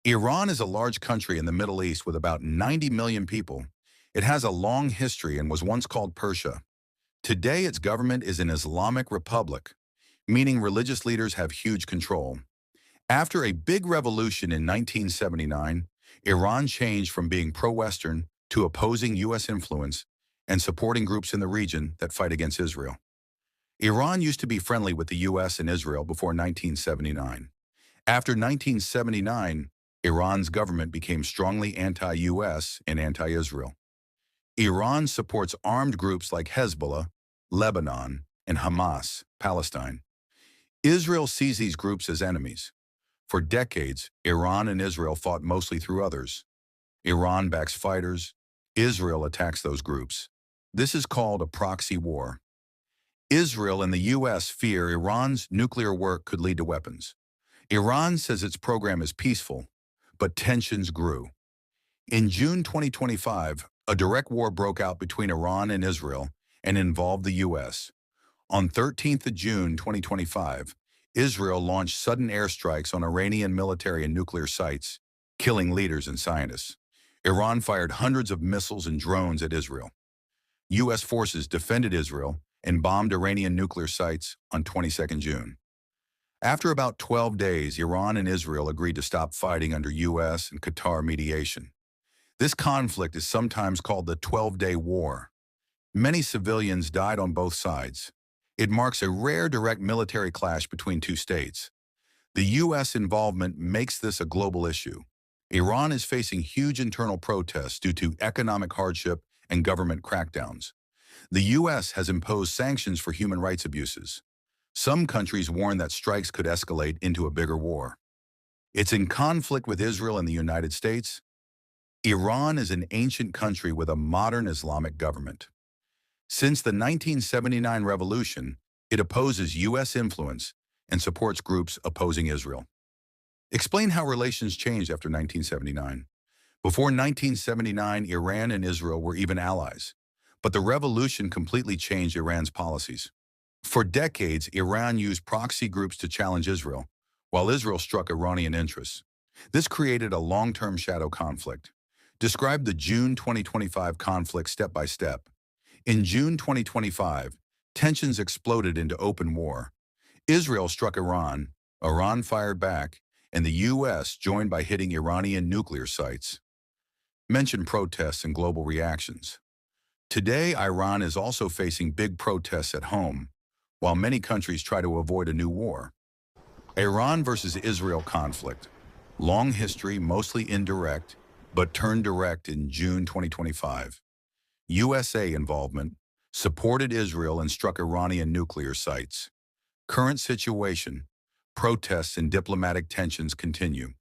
Iran is a large country in the Middle East with about 90 million people. It has a long history and was once called Persia. Today, its government is an Islamic republic, meaning religious leaders have huge control. After a big revolution in 1979, Iran changed from being pro-Western to opposing U.S. influence and supporting groups in the region that fight against Israel. Iran used to be friendly with the U.S. and Israel before 1979. After 1979, Iran's government became strongly anti-U.S. and anti-Israel. Iran supports armed groups like Hezbollah, Lebanon, and Hamas, Palestine. Israel sees these groups as enemies. For decades, Iran and Israel fought mostly through others. Iran backs fighters. Israel attacks those groups. This is called a proxy war. Israel and the U.S. fear Iran's nuclear work could lead to weapons. Iran says its program is peaceful, but tensions grew. In June 2025, a direct war broke out between Iran and Israel and involved the U.S. On 13th of June 2025, Israel launched sudden airstrikes on Iranian military and nuclear sites, killing leaders and scientists. Iran fired hundreds of missiles and drones at Israel. U.S. forces defended Israel and bombed Iranian nuclear sites on 22nd June. After about 12 days, Iran and Israel agreed to stop fighting under U.S. and Qatar mediation. This conflict is sometimes called the 12-Day War. Many civilians died on both sides. It marks a rare direct military clash between two states. The U.S. involvement makes this a global issue. Iran is facing huge internal protests due to economic hardship and government crackdowns. The U.S. has imposed sanctions for human rights abuses. Some countries warn that strikes could escalate into a bigger war. It's in conflict with Israel and the United States. Iran is an ancient country with a modern Islamic government. Since the 1979 revolution, it opposes U.S. influence and supports groups opposing Israel. Explain how relations changed after 1979. Before 1979, Iran and Israel were even allies, but the revolution completely changed Iran's policies. For decades, Iran used proxy groups to challenge Israel, while Israel struck Iranian interests. This created a long-term shadow conflict. Describe the June 2025 conflict step by step. In June 2025, tensions exploded into open war. Israel struck Iran, Iran fired back, and the U.S. joined by hitting Iranian nuclear sites. Mention protests and global reactions. Today, Iran is also facing big protests at home, while many countries try to avoid a new war. Iran versus Israel conflict. Long history, mostly indirect, but turned direct in June 2025. USA involvement, supported Israel and struck Iranian nuclear sites. Current situation, protests and diplomatic tensions continue.